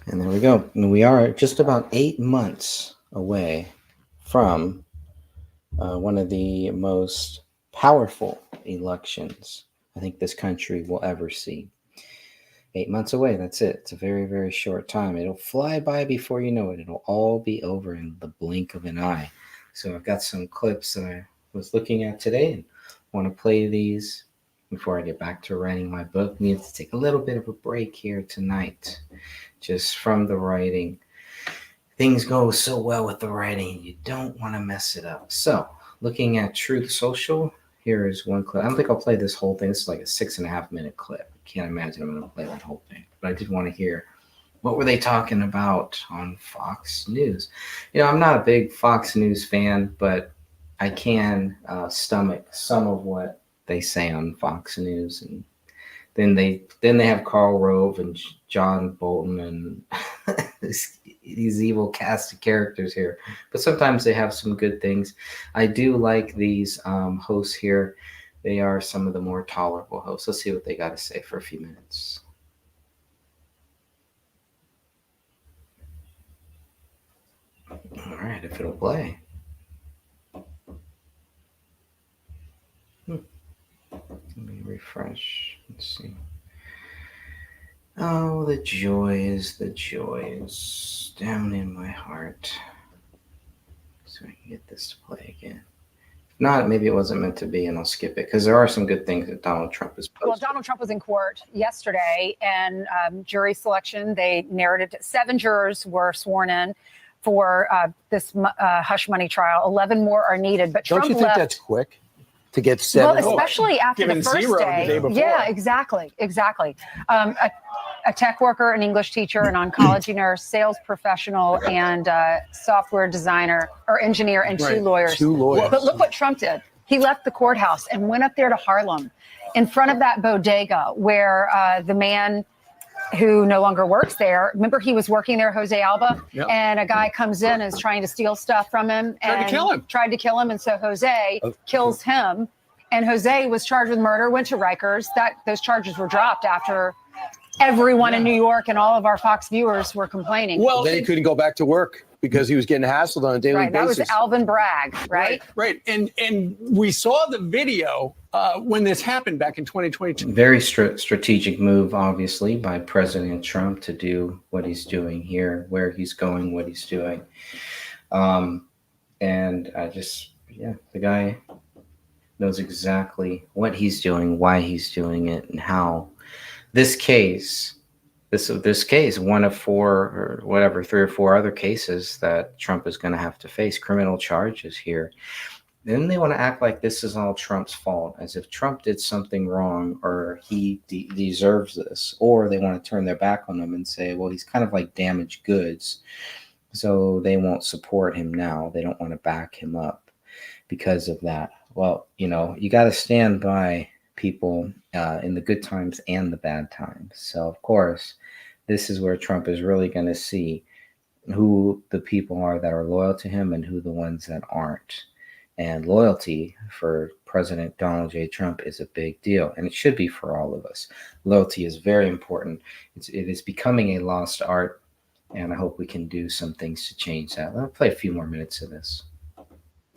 And there we go. And we are just about 8 months away from one of the most powerful elections I think this country will ever see. 8 months away, that's it. It's a very, very short time. It'll fly by before you know it. It'll all be over in the blink of an eye. So I've got some clips that I was looking at today and want to play these before I get back to writing my book. Need to take a little bit of a break here tonight, just from the writing. Things go so well with the writing, you don't want to mess it up. So, looking at Truth Social, here is one clip. I don't think I'll play this whole thing. This is like a 6.5 minute clip. I can't imagine I'm going to play that whole thing. But I did want to hear what were they talking about on Fox News. I'm not a big Fox News fan, but I can stomach some of what they say on Fox News, and then they have Karl Rove and John Bolton and these evil cast of characters here. But sometimes they have some good things. I do like these hosts here. They are some of the more tolerable hosts. Let's see what they got to say for a few minutes. All right, if it'll play. Let me refresh. Let's see. Oh, the joys down in my heart. So I can get this to play again. If not, maybe it wasn't meant to be, and I'll skip it because there are some good things that Donald Trump has posted. Well, Donald Trump was in court yesterday, and jury selection, they narrated 7 jurors were sworn in for this hush money trial. 11 more are needed, but Don't Trump you think left. that's quick? To get 7? Well, especially after the first day. The day before. Yeah, exactly. A tech worker, an English teacher, an oncology nurse, sales professional, and software designer or engineer, and 2 lawyers. 2 lawyers. But look what Trump did. He left the courthouse and went up there to Harlem in front of that bodega where the man who no longer works there. Remember, he was working there, Jose Alba, and a guy comes in and is trying to steal stuff from him. Tried to kill him. And so Jose kills him. And Jose was charged with murder, went to Rikers. Those charges were dropped after everyone in New York and all of our Fox viewers were complaining. Well, then he couldn't go back to work because he was getting hassled on a daily basis. That was Alvin Bragg, right? Right. And we saw the video when this happened back in 2022. Very strategic move, obviously, by President Trump to do what he's doing here, where he's going, what he's doing. And the guy knows exactly what he's doing, why he's doing it, and how this case, one of 4 or whatever, 3 or 4 other cases that Trump is going to have to face, criminal charges here. Then they want to act like this is all Trump's fault, as if Trump did something wrong or he deserves this. Or they want to turn their back on him and say, well, he's kind of like damaged goods, so they won't support him now. They don't want to back him up because of that. Well, you got to stand by people in the good times and the bad times. So, of course, this is where Trump is really going to see who the people are that are loyal to him and who the ones that aren't. And loyalty for President Donald J. Trump is a big deal, and it should be for all of us. Loyalty is very important. It is becoming a lost art, and I hope we can do some things to change that. I'll play a few more minutes of this.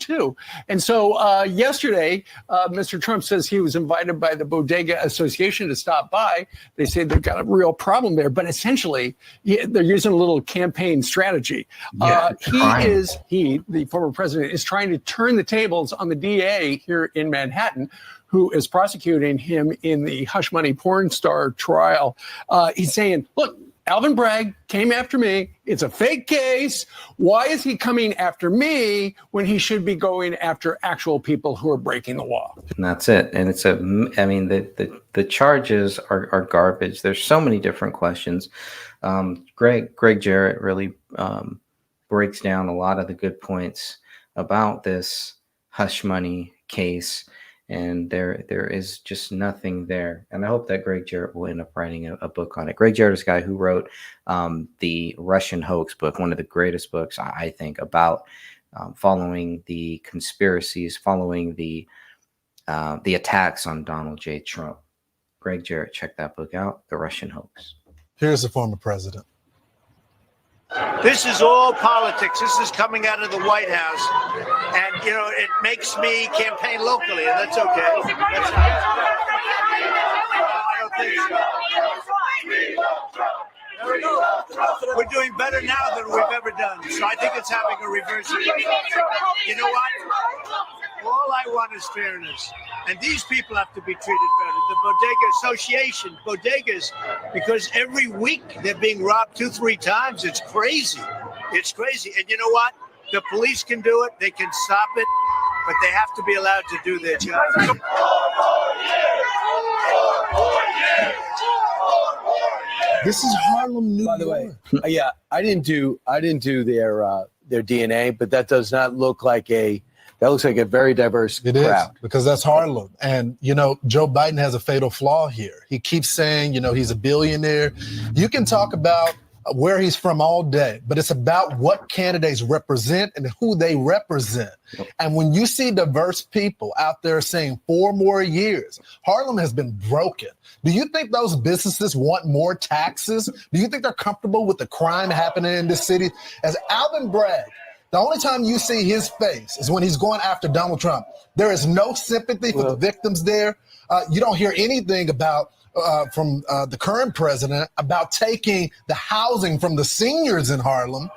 Too. And so yesterday, Mr. Trump says he was invited by the Bodega Association to stop by. They say they've got a real problem there, but essentially they're using a little campaign strategy. The former president, is trying to turn the tables on the DA here in Manhattan, who is prosecuting him in the hush money porn star trial. He's saying, look, Alvin Bragg came after me. It's a fake case. Why is he coming after me when he should be going after actual people who are breaking the law? And that's it. And the charges are garbage. There's so many different questions. Greg Jarrett really breaks down a lot of the good points about this hush money case. And there is just nothing there. And I hope that Greg Jarrett will end up writing a book on it. Greg Jarrett is a guy who wrote the Russian hoax book, one of the greatest books, I think, about following the conspiracies, following the attacks on Donald J. Trump. Greg Jarrett, check that book out, The Russian Hoax. Here's the former president. This is all politics. This is coming out of the White House. And, it makes me campaign locally, and that's okay. I don't think so. We're doing better now than we've ever done. So I think it's having a reverse effect. You know what? All I want is fairness. And these people have to be treated better. The Bodega Association, bodegas, because every week they're being robbed 2-3 times. It's crazy. It's crazy. And you know what? The police can do it. They can stop it. But they have to be allowed to do their job. This is Harlem, New York. By the way, yeah, I didn't do their DNA, but that does not look like that looks like a very diverse crowd. It is, because that's Harlem. And, Joe Biden has a fatal flaw here. He keeps saying, he's a billionaire. You can talk about where he's from all day, but it's about what candidates represent and who they represent. And when you see diverse people out there saying 4 more years, Harlem has been broken. Do you think those businesses want more taxes? Do you think they're comfortable with the crime happening in this city? As Alvin Bragg, the only time you see his face is when he's going after Donald Trump. There is no sympathy for the victims there. You don't hear anything about from the current president about taking the housing from the seniors in Harlem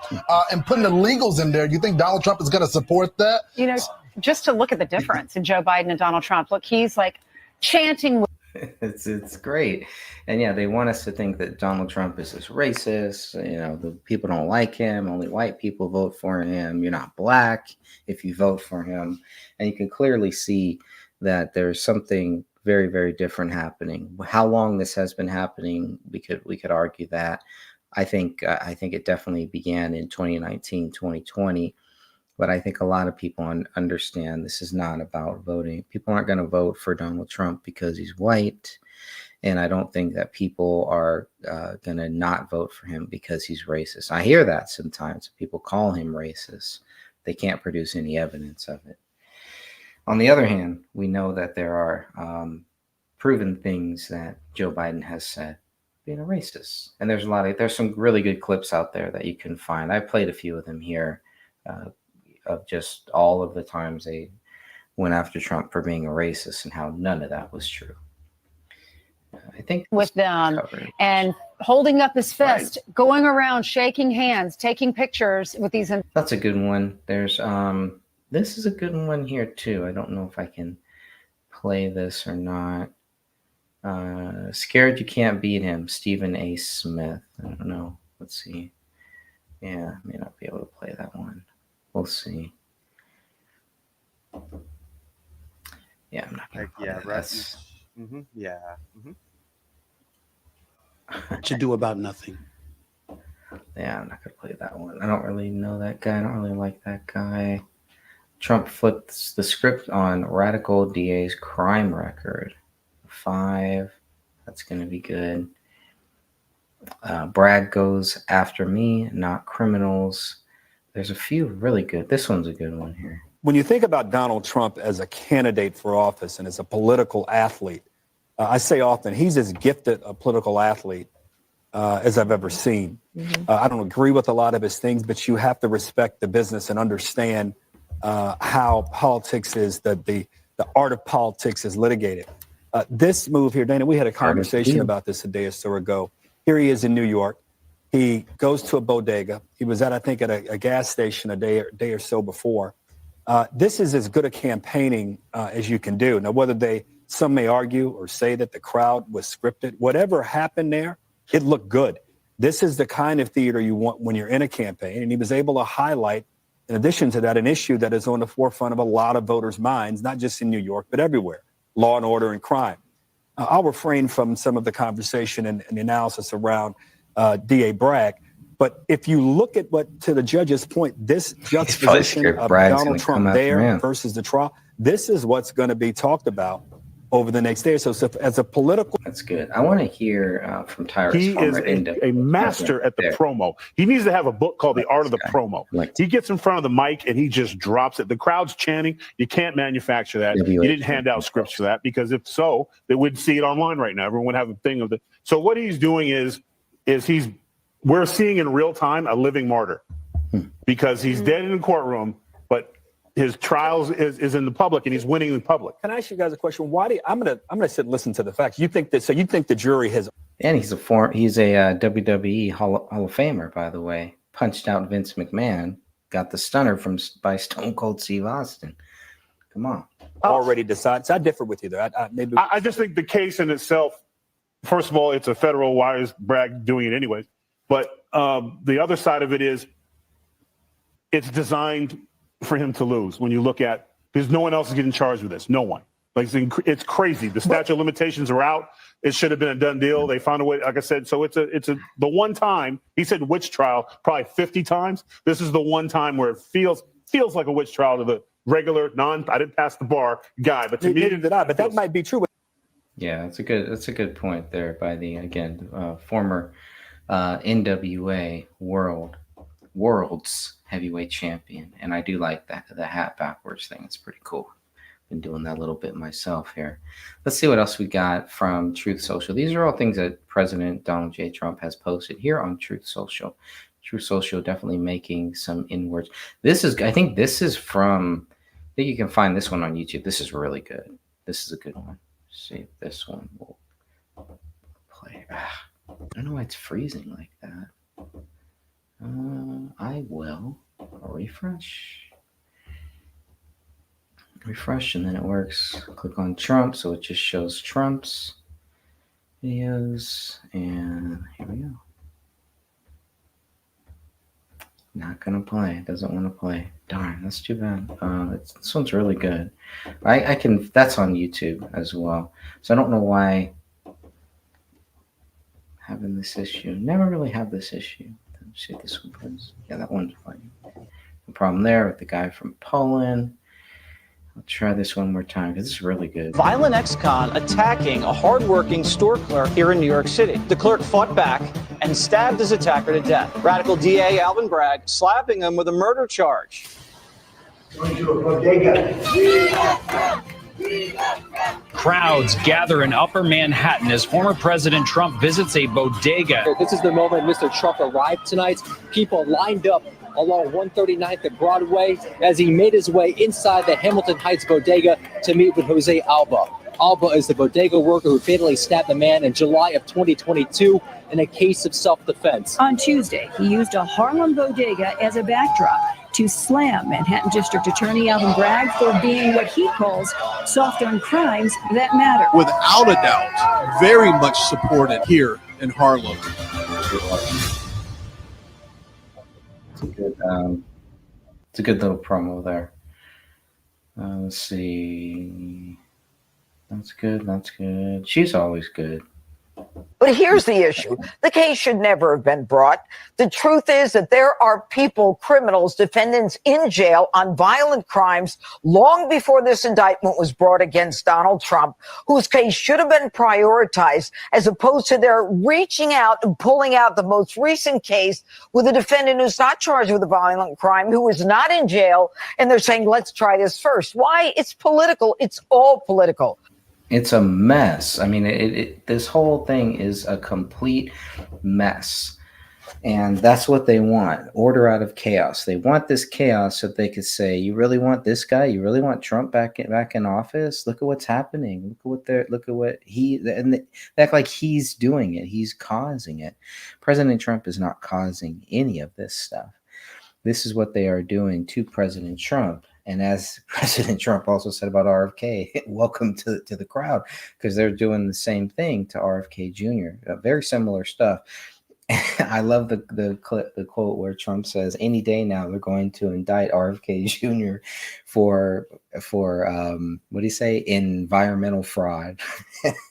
and putting the illegals in there. You think Donald Trump is going to support that? Just to look at the difference in Joe Biden and Donald Trump. Look, he's like chanting. It's great. And yeah, they want us to think that Donald Trump is this racist. The people don't like him. Only white people vote for him. You're not black if you vote for him. And you can clearly see that there's something very, very different happening. How long this has been happening, we could argue that. I think it definitely began in 2019, 2020. But I think a lot of people understand this is not about voting. People aren't going to vote for Donald Trump because he's white. And I don't think that people are going to not vote for him because he's racist. I hear that sometimes. People call him racist. They can't produce any evidence of it. On the other hand, we know that there are proven things that Joe Biden has said being a racist. And there's some really good clips out there that you can find. I played a few of them here. Of just all of the times they went after Trump for being a racist and how none of that was true. I think with them and holding up his fist, going around, shaking hands, taking pictures with these. That's a good one. There's this is a good one here too. I don't know if I can play this or not. Scared You Can't Beat Him, Stephen A. Smith. I don't know. Let's see. Yeah, I may not be able to play that one. We'll see. Yeah, I'm not going to play that. Mm-hmm. Yeah. Mm-hmm. To do about nothing. Yeah, I'm not going to play that one. I don't really know that guy. I don't really like that guy. Trump flips the script on radical DA's crime record. 5. That's going to be good. Bragg goes after me, not criminals. There's a few really good. This one's a good one here. When you think about Donald Trump as a candidate for office and as a political athlete, I say often he's as gifted a political athlete as I've ever seen. Mm-hmm. I don't agree with a lot of his things, but you have to respect the business and understand how politics is, the art of politics is litigated. This move here, Dana, we had a conversation about this a day or so ago. Here he is in New York. He goes to a bodega. He was at a gas station a day or so before. This is as good a campaigning as you can do. Now, whether some may argue or say that the crowd was scripted, whatever happened there, it looked good. This is the kind of theater you want when you're in a campaign. And he was able to highlight, in addition to that, an issue that is on the forefront of a lot of voters' minds, not just in New York, but everywhere: law and order and crime. I'll refrain from some of the conversation and the analysis around D.A. Bragg. But if you look at what, to the judge's point, this juxtaposition of Donald Trump there versus the trial, this is what's going to be talked about over the next day or so. So as a political... That's good. I want to hear from Tyrus. He is a master at the promo. He needs to have a book called The Art of the Promo. He gets in front of the mic and he just drops it. The crowd's chanting. You can't manufacture that. You didn't hand out scripts for that, because if so, they wouldn't see it online right now. Everyone would have a thing of it. So what he's doing is he's we're seeing in real time a living martyr because he's dead in the courtroom, but his trials is in the public and he's winning in public. Can I ask you guys a question? Why do you, I'm gonna sit and listen to the facts. You think the jury has? And he's a WWE Hall of Famer, by the way. Punched out Vince McMahon, got the stunner by Stone Cold Steve Austin. Come on. Already decided. So I differ with you there. I just think the case in itself, first of all, it's a federal. Why is Bragg doing it anyways? But the other side of it is it's designed for him to lose. When you look at, because no one else is getting charged with this. No one. Like it's crazy. The statute of limitations are out. It should have been a done deal. They found a way. Like I said, so the one time he said witch trial probably 50 times. This is the one time where it feels like a witch trial to the regular I didn't pass the bar guy, but to me, neither did I. But that might be true. Yeah, that's a good point there by the former NWA world's heavyweight champion, and I do like the hat backwards thing. It's pretty cool. Been doing that a little bit myself here. Let's see what else we got from Truth Social. These are all things that President Donald J. Trump has posted here on Truth Social. Truth Social definitely making some inwards. I think you can find this one on YouTube. This is really good. This is a good one. Let's see if this one will play. I don't know why it's freezing like that. I will refresh, and then it works. Click on Trump, so it just shows Trump's videos, and here we go. Not gonna play. It doesn't want to play. Darn, that's too bad. This one's really good. I can. That's on YouTube as well. So I don't know why having this issue. Never really have this issue. Let's see if this one plays. Yeah, that one's fine. No problem there with the guy from Poland. I'll try this one more time because this is really good. Violent ex-con attacking a hardworking store clerk here in New York City. The clerk fought back and stabbed his attacker to death. Radical DA Alvin Bragg slapping him with a murder charge. Crowds gather in Upper Manhattan as former President Trump visits a bodega. This is the moment Mr. Trump arrived tonight. People lined up along 139th and Broadway as he made his way inside the Hamilton Heights bodega to meet with Jose Alba. Alba is the bodega worker who fatally stabbed the man in July of 2022 in a case of self-defense. On Tuesday, he used a Harlem bodega as a backdrop to slam Manhattan District Attorney Alvin Bragg for being what he calls soft on crimes that matter. Without a doubt, very much supported here in Harlem. It's a good little promo there. Let's see. That's good. She's always good. But here's the issue. The case should never have been brought. The truth is that there are people, criminals, defendants in jail on violent crimes long before this indictment was brought against Donald Trump, whose case should have been prioritized as opposed to their reaching out and pulling out the most recent case with a defendant who's not charged with a violent crime, who is not in jail. And they're saying, let's try this first. Why? It's political. It's all political. It's a mess. I mean, this whole thing is a complete mess. And that's what they want. Order out of chaos. They want this chaos so they could say, you really want this guy? You really want Trump back in office? Look at what's happening. They act like he's doing it. He's causing it. President Trump is not causing any of this stuff. This is what they are doing to President Trump. And as President Trump also said about RFK, welcome to the crowd, because they're doing the same thing to RFK Jr. Very similar stuff. I love the quote where Trump says, any day now they're going to indict RFK Jr. for what do you say? Environmental fraud.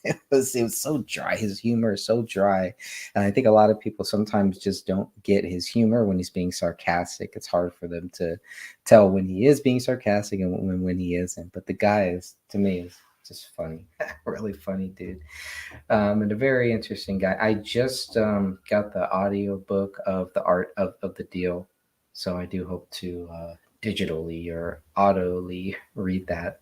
It was so dry. His humor is so dry. And I think a lot of people sometimes just don't get his humor when he's being sarcastic. It's hard for them to tell when he is being sarcastic and when he isn't. But the guy to me, is just funny. Really funny dude. And a very interesting guy. I just got the audio book of The Art of the Deal. So I do hope to digitally or audibly read that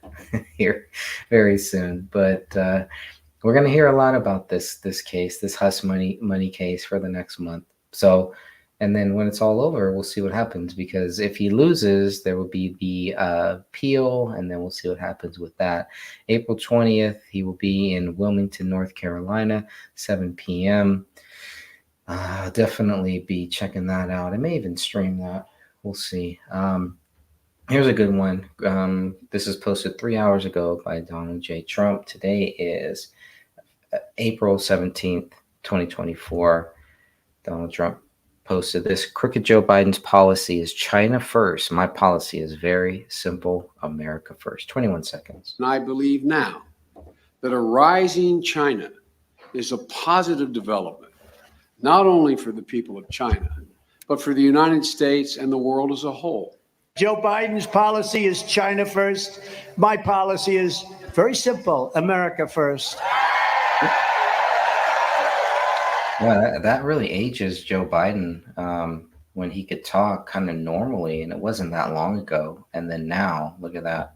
here very soon. But we're going to hear a lot about this case, this hush money case for the next month. So, and then when it's all over, we'll see what happens, because if he loses, there will be the appeal, and then we'll see what happens with that. April 20th, he will be in Wilmington, North Carolina, 7 p.m. Definitely be checking that out. I may even stream that. We'll see. Here's a good one. This is posted 3 hours ago by Donald J. Trump. Today is April 17th, 2024. Donald Trump posted this: crooked Joe Biden's policy is China first. My policy is very simple: America first. 21 seconds. And I believe now that a rising China is a positive development, not only for the people of China, but for the United States and the world as a whole. Joe Biden's policy is China first. My policy is very simple: America first. Yeah, that really ages Joe Biden when he could talk kind of normally, and it wasn't that long ago. And then now, look at that.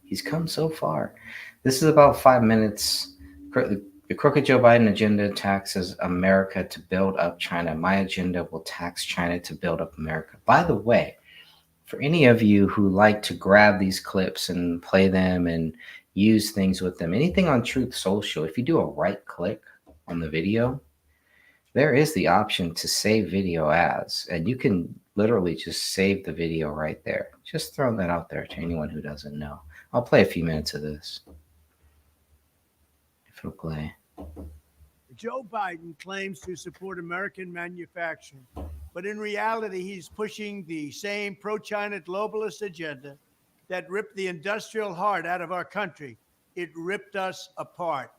He's come so far. This is about 5 minutes. The crooked Joe Biden agenda taxes America to build up China. My agenda will tax China to build up America. By the way, for any of you who like to grab these clips and play them and use things with them, anything on Truth Social, if you do a right click on the video, there is the option to save video as, and you can literally just save the video right there. Just throw that out there to anyone who doesn't know. I'll play a few minutes of this. If it'll play. Joe Biden claims to support American manufacturing, but in reality, he's pushing the same pro-China globalist agenda that ripped the industrial heart out of our country. It ripped us apart.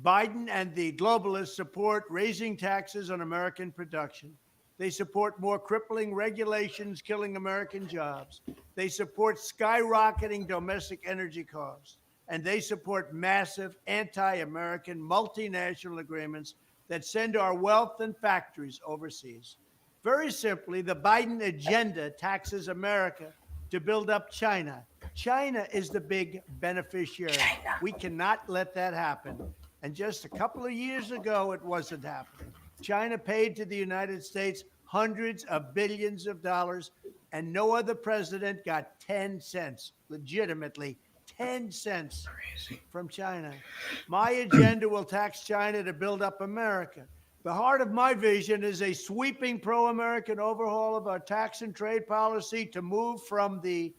Biden and the globalists support raising taxes on American production. They support more crippling regulations killing American jobs. They support skyrocketing domestic energy costs. And they support massive anti-American multinational agreements that send our wealth and factories overseas. Very simply, the Biden agenda taxes America to build up China. China is the big beneficiary. We cannot let that happen. And just a couple of years ago, it wasn't happening. China paid to the United States hundreds of billions of dollars, and no other president got 10 cents, legitimately 10 cents from China. My agenda will tax China to build up America. The heart of my vision is a sweeping pro-American overhaul of our tax and trade policy to move from the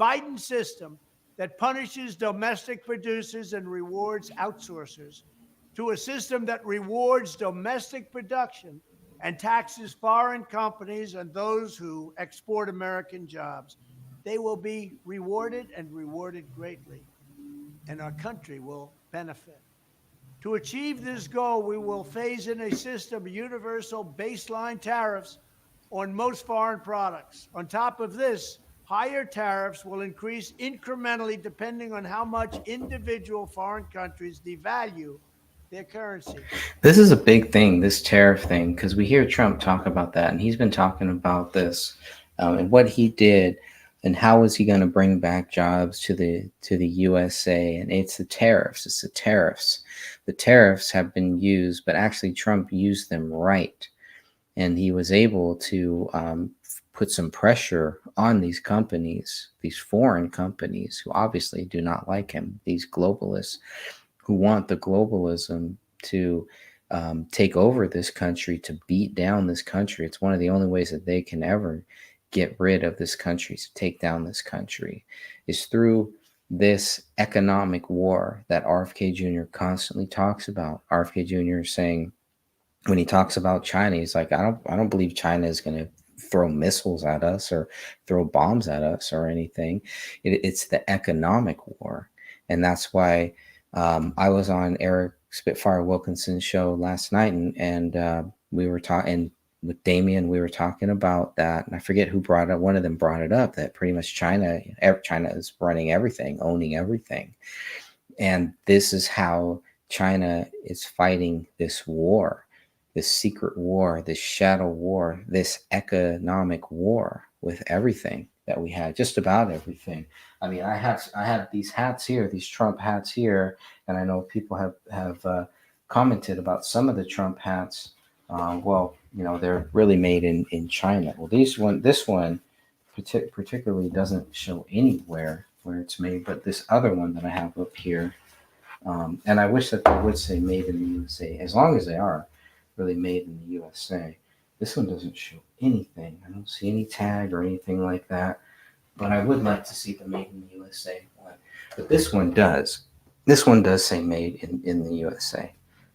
Biden system that punishes domestic producers and rewards outsourcers to a system that rewards domestic production and taxes foreign companies and those who export American jobs. They will be rewarded and rewarded greatly, and our country will benefit. To achieve this goal, we will phase in a system of universal baseline tariffs on most foreign products. On top of this, higher tariffs will increase incrementally depending on how much individual foreign countries devalue their currency. This is a big thing, this tariff thing, because we hear Trump talk about that, and he's been talking about this and what he did. And how is he going to bring back jobs to the USA? And it's the tariffs. It's the tariffs. The tariffs have been used, but actually Trump used them right. And he was able to put some pressure on these companies, these foreign companies who obviously do not like him, these globalists who want the globalism to take over this country, to beat down this country. It's one of the only ways that they can ever get rid of this country, to take down this country, is through this economic war that RFK Jr. constantly talks about. RFK Jr. is saying, when he talks about China, he's like, I don't believe China is going to throw missiles at us or throw bombs at us or anything. It's the economic war. And that's why I was on Eric Spitfire Wilkinson's show last night, and we were talking with Damien, we were talking about that, and I forget who brought it. One of them brought it up that pretty much China is running everything, owning everything, and this is how China is fighting this war, this secret war, this shadow war, this economic war with everything that we had, just about everything. I mean, I have these hats here, these Trump hats here, and I know people have commented about some of the Trump hats well, they're really made in China. Well, this one particularly doesn't show anywhere where it's made, but this other one that I have up here, and I wish that they would say made in the USA, as long as they are really made in the USA. This one doesn't show anything. I don't see any tag or anything like that, but I would like to see the made in the USA one. But this one does. This one does say made in the USA. I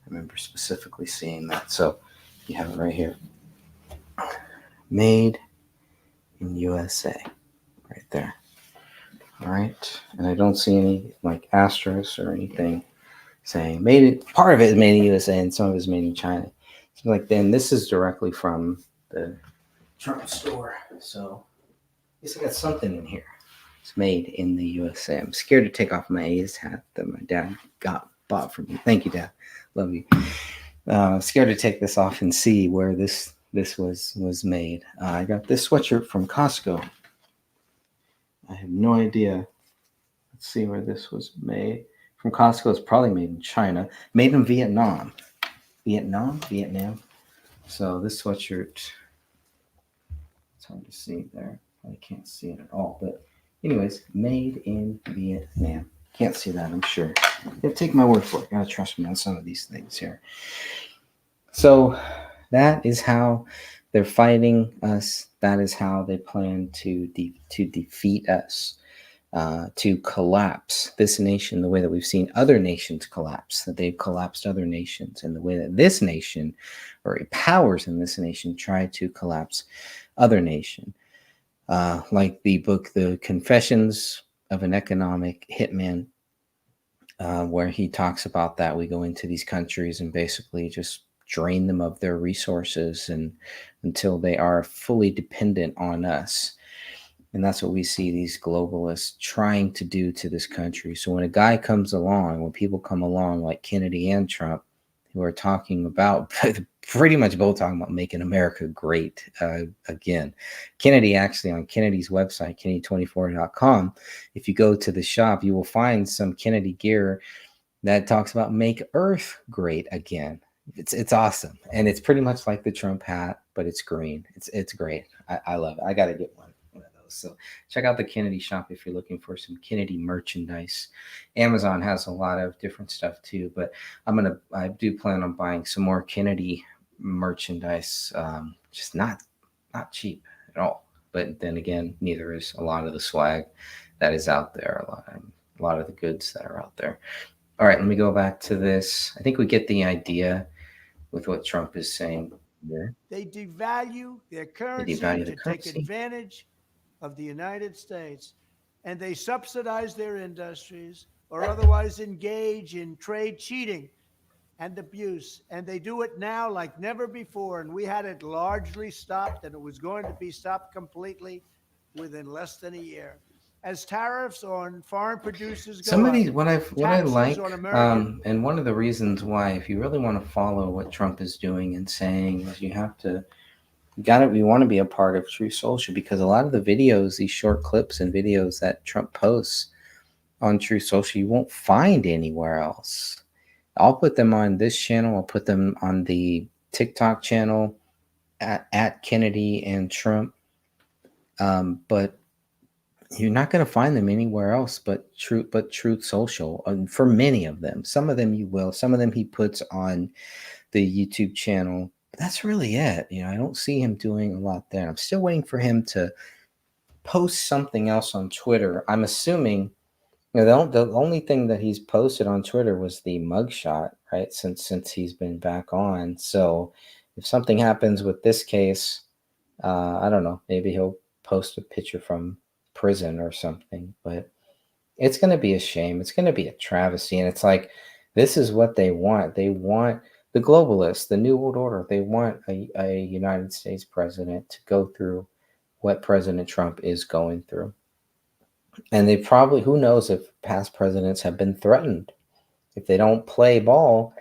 remember specifically seeing that. So you have it right here. Made in USA. Right there. All right. And I don't see any like asterisks or anything saying made it. Part of it is made in the USA and some of it is made in China. So like then this is directly from the Trump store. So I guess I got something in here. It's made in the USA. I'm scared to take off my A's hat that my dad bought for me. Thank you, Dad. Love you. Scared to take this off and see where this was made. I got this sweatshirt from Costco. I have no idea. Let's see where this was made. From Costco, it's probably made in China. Made in Vietnam. Vietnam. So this sweatshirt, it's hard to see there. I can't see it at all. But anyways, made in Vietnam. Can't see that, I'm sure. Take my word for it. Gotta trust me on some of these things here. So that is how they're fighting us. That is how they plan to defeat us, to collapse this nation the way that we've seen other nations collapse, that they've collapsed other nations, and the way that this nation, or powers in this nation, try to collapse other nation. Like the book, The Confessions of an Economic Hitman, where he talks about that. We go into these countries and basically just drain them of their resources and until they are fully dependent on us. And that's what we see these globalists trying to do to this country. So when a guy comes along, when people come along like Kennedy and Trump, who are talking about, pretty much both talking about making America great again. Kennedy, actually, on Kennedy's website, Kennedy24.com, if you go to the shop, you will find some Kennedy gear that talks about make Earth great again. It's awesome. And it's pretty much like the Trump hat, but it's green. It's great. I love it. I got to get one of those. So check out the Kennedy shop if you're looking for some Kennedy merchandise. Amazon has a lot of different stuff too, but I do plan on buying some more Kennedy merchandise. Just not cheap at all. But then again, neither is a lot of the swag that is out there. A lot of the goods that are out there. All right, let me go back to this. I think we get the idea with what Trump is saying here. They devalue their currency to take advantage of the United States, and they subsidize their industries or otherwise engage in trade cheating and abuse. And they do it now like never before. And we had it largely stopped, and it was going to be stopped completely within less than a year. As tariffs on foreign producers go Some of these, up, what I like, on American and one of the reasons why, if you really want to follow what Trump is doing and saying, is you want to be a part of Truth Social, because a lot of the videos, these short clips and videos that Trump posts on Truth Social, you won't find anywhere else. I'll put them on this channel. I'll put them on the TikTok channel at Kennedy and Trump. But you're not going to find them anywhere else but Truth Social. For many of them, some of them you will. Some of them he puts on the YouTube channel. But that's really it. I don't see him doing a lot there. I'm still waiting for him to post something else on Twitter. I'm assuming the only thing that he's posted on Twitter was the mugshot, right? Since he's been back on. So if something happens with this case, I don't know. Maybe he'll post a picture from prison or something, but it's going to be a shame. It's going to be a travesty. And it's like, this is what they want. They want the globalists, the New World Order. They want a United States president to go through what President Trump is going through. And they probably, who knows if past presidents have been threatened. If they don't play ball,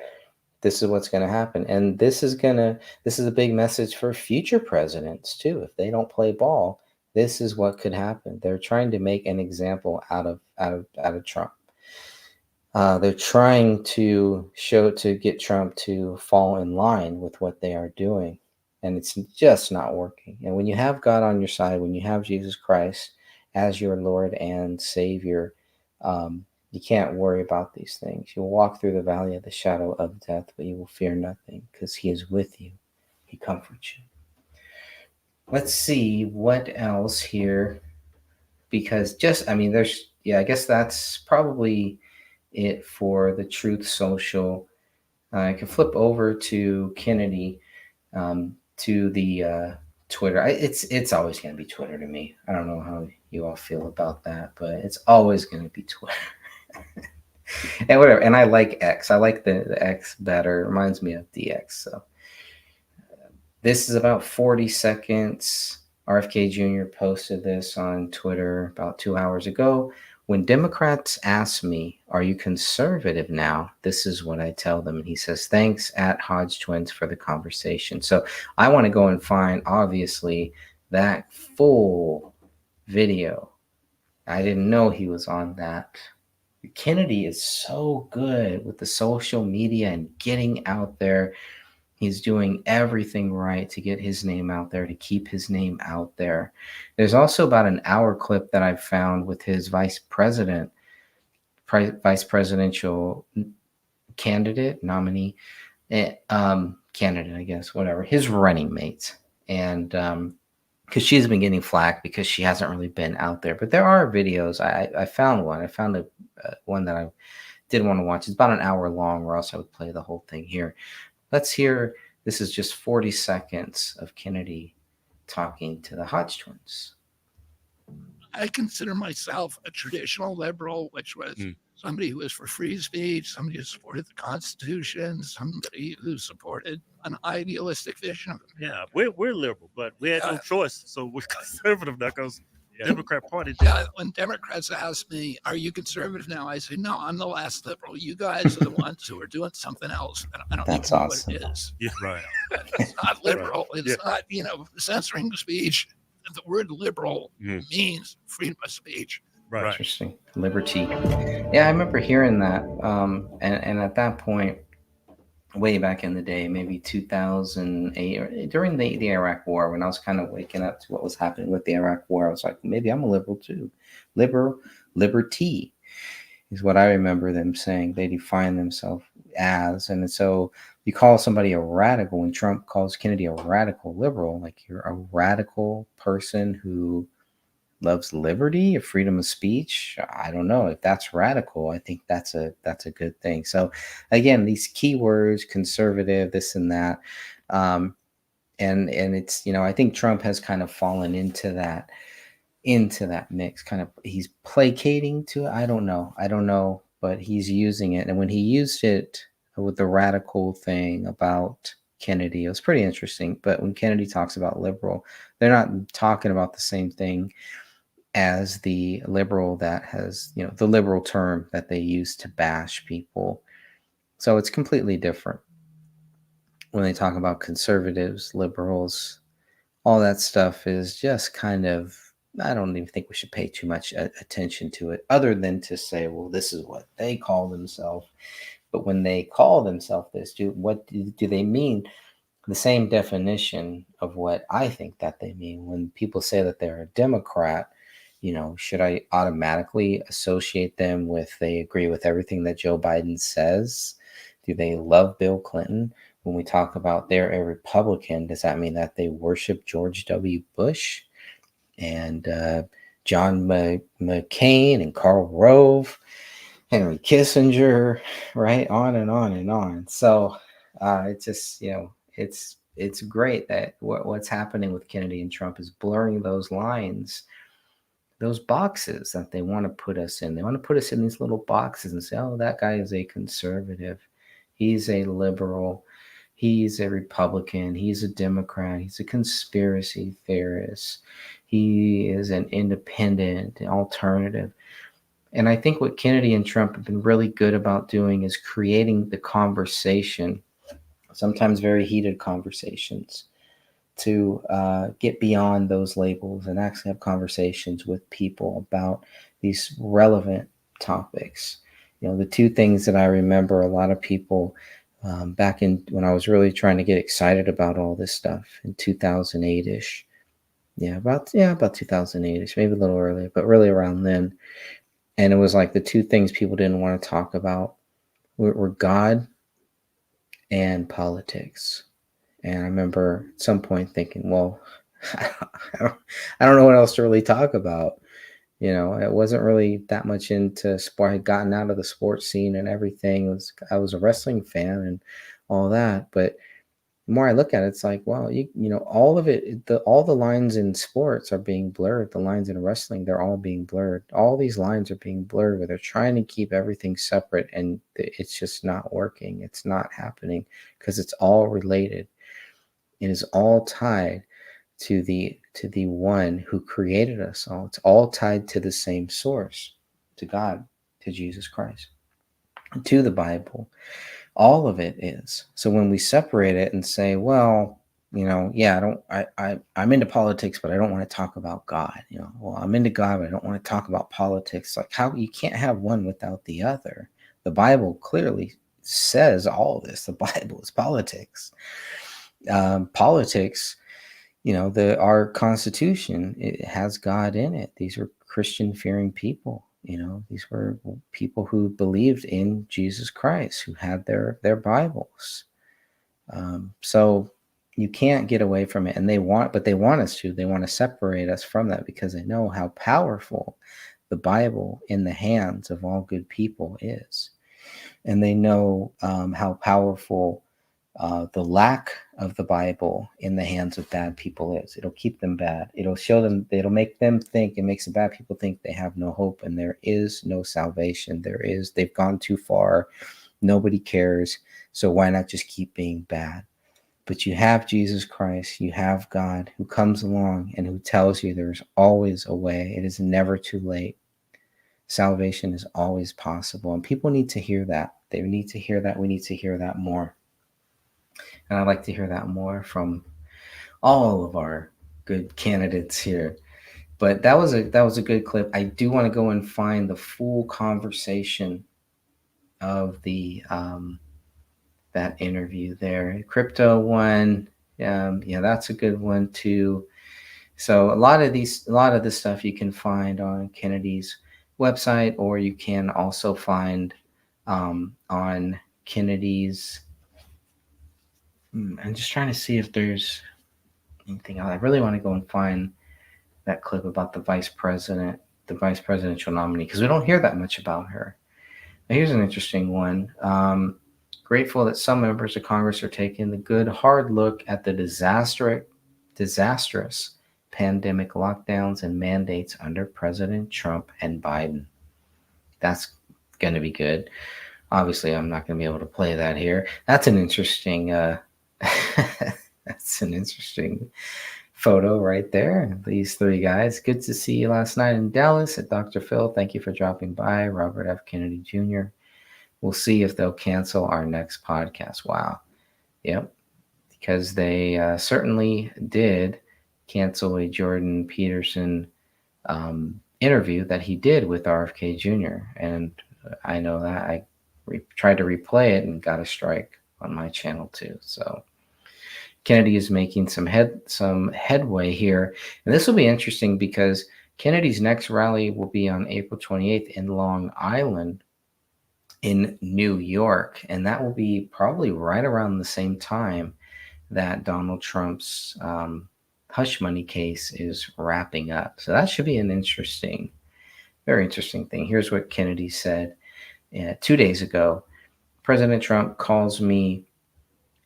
this is what's going to happen. And this is a big message for future presidents too. If they don't play ball, this is what could happen. They're trying to make an example out of Trump. They're trying to get Trump to fall in line with what they are doing, and it's just not working. And when you have God on your side, when you have Jesus Christ as your Lord and Savior, you can't worry about these things. You'll walk through the valley of the shadow of death, but you will fear nothing because He is with you. He comforts you. Let's see what else here, because I guess that's probably it for the Truth Social. I can flip over to Kennedy, to the Twitter. It's always going to be Twitter to me. I don't know how you all feel about that, but it's always going to be Twitter. And whatever. And I like X. I like the X better. It reminds me of DX. So this is about 40 seconds. RFK Jr. posted this on Twitter about 2 hours ago. When Democrats ask me, are you conservative now? This is what I tell them. And he says, thanks at Hodge Twins for the conversation. So I want to go and find, obviously, that full video. I didn't know he was on that. Kennedy is so good with the social media and getting out there. He's doing everything right to get his name out there, to keep his name out there. There's also about an hour clip that I've found with his vice presidential candidate, nominee, candidate, I guess, whatever, his running mate. And because she's been getting flack because she hasn't really been out there. But there are videos. I found one. I found one that I did want to watch. It's about an hour long, or else I would play the whole thing here. Let's hear, this is just 40 seconds of Kennedy talking to the Hodge Twins. I consider myself a traditional liberal, which was somebody who was for free speech, somebody who supported the Constitution, somebody who supported an idealistic vision. Yeah, we're liberal, but we had no choice, so we're conservative now because Democrat Party. Yeah, when Democrats ask me, are you conservative now? I say, no, I'm the last liberal. You guys are the ones who are doing something else. I don't That's even awesome. know what it is. Yeah, right. It's not liberal. It's not, censoring speech. The word liberal means freedom of speech. Right. Interesting. Liberty. Yeah, I remember hearing that. And at that point, way back in the day, maybe 2008, or during the Iraq War, when I was kind of waking up to what was happening with the Iraq War, I was like, maybe I'm a liberal too. Liberty is what I remember them saying. They define themselves as. And so you call somebody a radical, when Trump calls Kennedy a radical liberal, like you're a radical person who loves liberty or freedom of speech. I don't know if that's radical. I think that's a good thing. So again, these keywords, conservative, this and that, and it's, I think Trump has kind of fallen into that mix. Kind of, he's placating to it. I don't know, but he's using it. And when he used it with the radical thing about Kennedy, it was pretty interesting. But when Kennedy talks about liberal, they're not talking about the same thing as the liberal that has, the liberal term that they use to bash people. So it's completely different when they talk about conservatives, liberals. All that stuff is just kind of, I don't even think we should pay too much attention to it, other than to say, well, this is what they call themselves. But when they call themselves this, what do they mean? The same definition of what I think that they mean. When people say that they're a Democrat, should I automatically associate them with they agree with everything that Joe Biden says? Do they love Bill Clinton? When we talk about they're a Republican, does that mean that they worship George W. Bush and John McCain and Karl Rove, Henry Kissinger, right? On and on and on. So it's just, it's great that what's happening with Kennedy and Trump is blurring those lines, those boxes that they want to put us in. They want to put us in these little boxes and say, oh, that guy is a conservative. He's a liberal. He's a Republican. He's a Democrat. He's a conspiracy theorist. He is an independent, alternative. And I think what Kennedy and Trump have been really good about doing is creating the conversation, sometimes very heated conversations, to get beyond those labels and actually have conversations with people about these relevant topics. The two things that I remember a lot of people back in when I was really trying to get excited about all this stuff in 2008-ish. About 2008-ish, maybe a little earlier, but really around then. And it was like the two things people didn't want to talk about were God and politics. And I remember at some point thinking, well, I don't know what else to really talk about. It wasn't really that much into sport. I had gotten out of the sports scene and everything. I was a wrestling fan and all that. But the more I look at it, it's like, well, all of it, all the lines in sports are being blurred. The lines in wrestling, they're all being blurred. All these lines are being blurred where they're trying to keep everything separate, and it's just not working. It's not happening because it's all related. It is all tied to the one who created us all. It's all tied to the same source, to God, to Jesus Christ, to the Bible. All of it is. So when we separate it and say, well, I'm into politics, but I don't want to talk about God. Well, I'm into God, but I don't want to talk about politics. Like, how you can't have one without the other. The Bible clearly says all of this. The Bible is politics. Politics, our Constitution, it has God in it. These were Christian-fearing people. These were people who believed in Jesus Christ, who had their Bibles. So you can't get away from it. And they want us to. They want to separate us from that because they know how powerful the Bible in the hands of all good people is. And they know how powerful the lack of the Bible in the hands of bad people is. It'll keep them bad. It'll show them, it'll make them think, it makes the bad people think they have no hope and there is no salvation. They've gone too far. Nobody cares. So why not just keep being bad? But you have Jesus Christ, you have God who comes along and who tells you there's always a way. It is never too late. Salvation is always possible. And people need to hear that. They need to hear that. We need to hear that more. And I'd like to hear that more from all of our good candidates here. But that was a good clip. I do want to go and find the full conversation of the that interview there. Crypto one, that's a good one too. So a lot of this stuff you can find on Kennedy's website, or you can also find on Kennedy's. I'm just trying to see if there's anything else. I really want to go and find that clip about the vice presidential nominee, because we don't hear that much about her. Now, here's an interesting one. Grateful that some members of Congress are taking the good hard look at the disastrous pandemic lockdowns and mandates under President Trump and Biden. That's going to be good. Obviously, I'm not going to be able to play that here. That's an interesting that's an interesting photo right there. These three guys. Good to see you last night in Dallas at Dr. Phil. Thank you for dropping by. Robert F. Kennedy Jr. We'll see if they'll cancel our next podcast. Wow. Yep. Because they certainly did cancel a Jordan Peterson interview that he did with RFK Jr. And I know that I tried to replay it and got a strike on my channel too. So Kennedy is making some headway here. And this will be interesting because Kennedy's next rally will be on April 28th in Long Island in New York. And that will be probably right around the same time that Donald Trump's hush money case is wrapping up. So that should be an interesting, very interesting thing. Here's what Kennedy said 2 days ago. President Trump calls me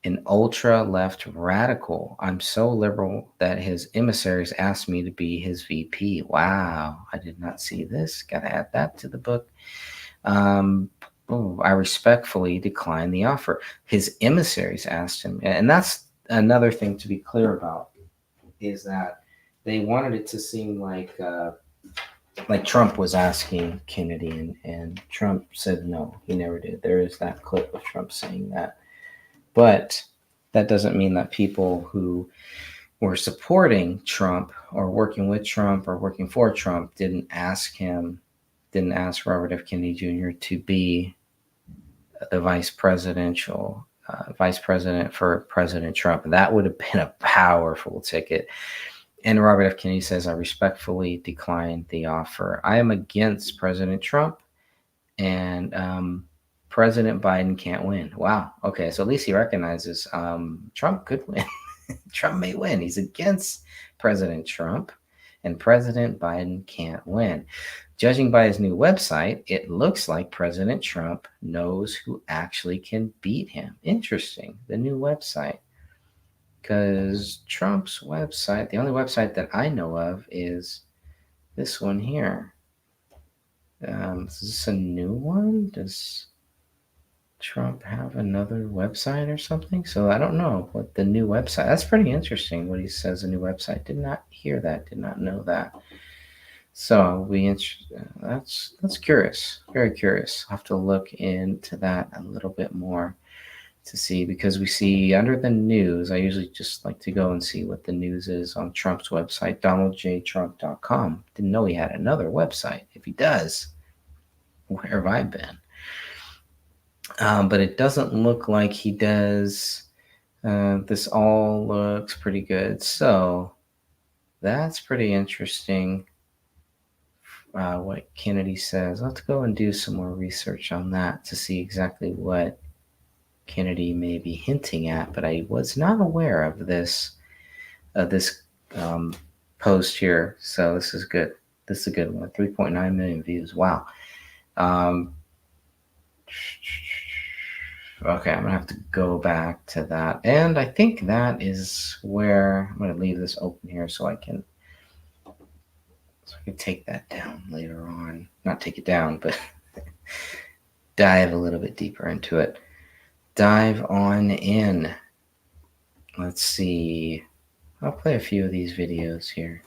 an ultra-left radical. I'm so liberal that his emissaries asked me to be his VP. Wow, I did not see this. Got to add that to the book. I respectfully declined the offer. His emissaries asked him, and that's another thing to be clear about, is that they wanted it to seem like Trump was asking Kennedy, and Trump said no, he never did. There is that clip of Trump saying that. But that doesn't mean that people who were supporting Trump or working with Trump or working for Trump didn't ask him didn't ask Robert F. Kennedy Jr. to be the vice president for President Trump. That would have been a powerful ticket. And Robert F. Kennedy says, I respectfully declined the offer. I am against President Trump, and President Biden can't win. Wow. Okay. So at least he recognizes Trump could win. Trump may win. He's against President Trump, and President Biden can't win. Judging by his new website, it looks like President Trump knows who actually can beat him. Interesting. The new website. Because Trump's website, the only website that I know of is this one here. Is this a new one? Does Trump have another website or something? So I don't know what the new website. That's pretty interesting what he says, a new website. Did not hear that, did not know that. So that's curious, very curious. I'll have to look into that a little bit more to see, because we see under the news, I usually just like to go and see what the news is on Trump's website, donaldjtrump.com. Didn't know he had another website. If he does, where have I been? But it doesn't look like he does. This all looks pretty good. So that's pretty interesting. What Kennedy says. Let's go and do some more research on that to see exactly what Kennedy may be hinting at, but I was not aware of this post here. So this is good. This is a good one. 3.9 million views. Wow. Okay, I'm gonna have to go back to that, and I think that is where I'm gonna leave this open here so I can take that down later on. Not take it down, but dive a little bit deeper into it. Dive on in. Let's see. I'll play a few of these videos here.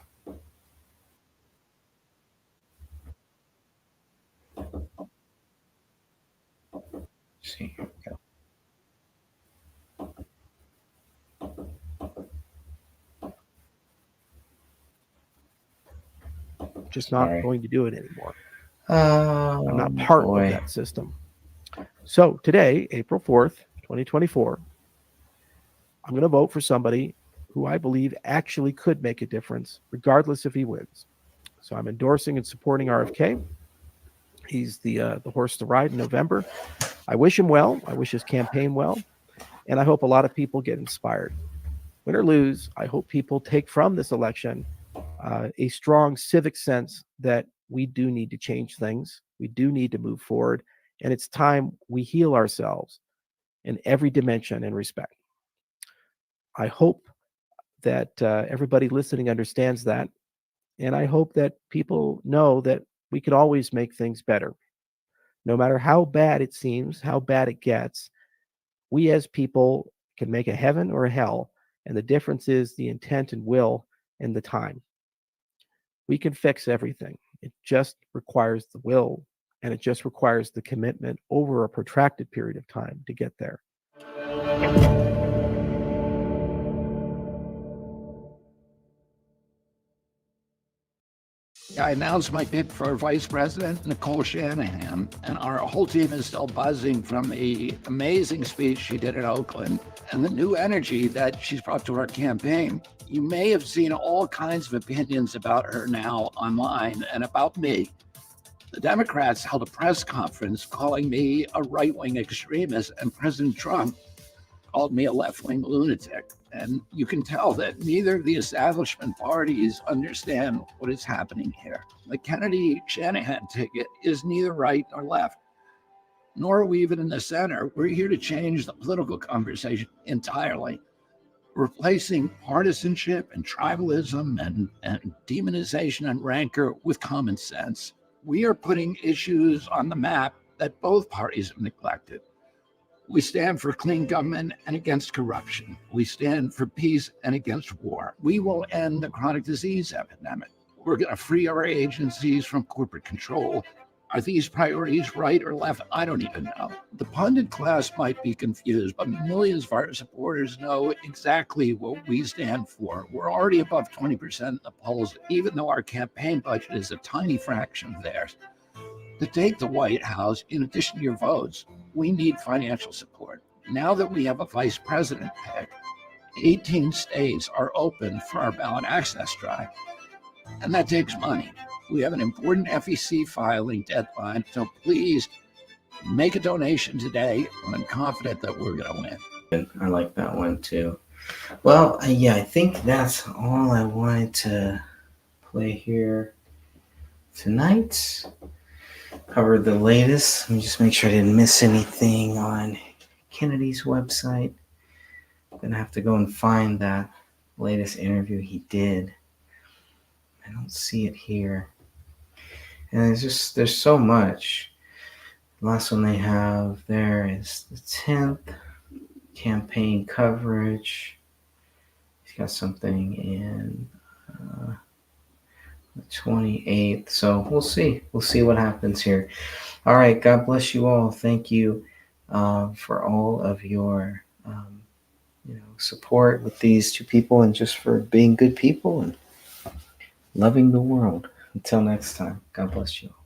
Let's see, here we go. Just not going to do it anymore. I'm not part of that system. So today, April 4th, 2024, I'm going to vote for somebody who I believe actually could make a difference, regardless if he wins. So I'm endorsing and supporting RFK. He's the horse to ride in November. I wish him well. I wish his campaign well. And I hope a lot of people get inspired. Win or lose, I hope people take from this election a strong civic sense that we do need to change things. We do need to move forward. And it's time we heal ourselves in every dimension and respect. I hope that everybody listening understands that. And I hope that people know that we can always make things better. No matter how bad it seems, how bad it gets, we as people can make a heaven or a hell. And the difference is the intent and will and the time. We can fix everything. It just requires the will, and it just requires the commitment over a protracted period of time to get there. I announced my pick for Vice President, Nicole Shanahan, and our whole team is still buzzing from the amazing speech she did in Oakland and the new energy that she's brought to our campaign. You may have seen all kinds of opinions about her now online and about me. The Democrats held a press conference calling me a right-wing extremist, and President Trump called me a left-wing lunatic. And you can tell that neither of the establishment parties understand what is happening here. The Kennedy-Shanahan ticket is neither right nor left, nor are we even in the center. We're here to change the political conversation entirely, replacing partisanship and tribalism and demonization and rancor with common sense. We are putting issues on the map that both parties have neglected. We stand for clean government and against corruption. We stand for peace and against war. We will end the chronic disease epidemic. We're going to free our agencies from corporate control. Are these priorities right or left? I don't even know. The pundit class might be confused, but millions of our supporters know exactly what we stand for. We're already above 20% in the polls, even though our campaign budget is a tiny fraction of theirs. To take the White House, in addition to your votes, we need financial support. Now that we have a vice president pick, 18 states are open for our ballot access drive, and that takes money. We have an important FEC filing deadline, so please make a donation today, and I'm confident that we're going to win. I like that one too. Well, yeah, I think that's all I wanted to play here tonight. Covered the latest. Let me just make sure I didn't miss anything on Kennedy's website. I'm gonna have to go and find that latest interview he did. I don't see it here. And there's so much. The last one they have there is the 10th. Campaign coverage. He's got something in the 28th. So we'll see. We'll see what happens here. All right. God bless you all. Thank you for all of your support with these two people, and just for being good people and loving the world. Until next time, God bless you all.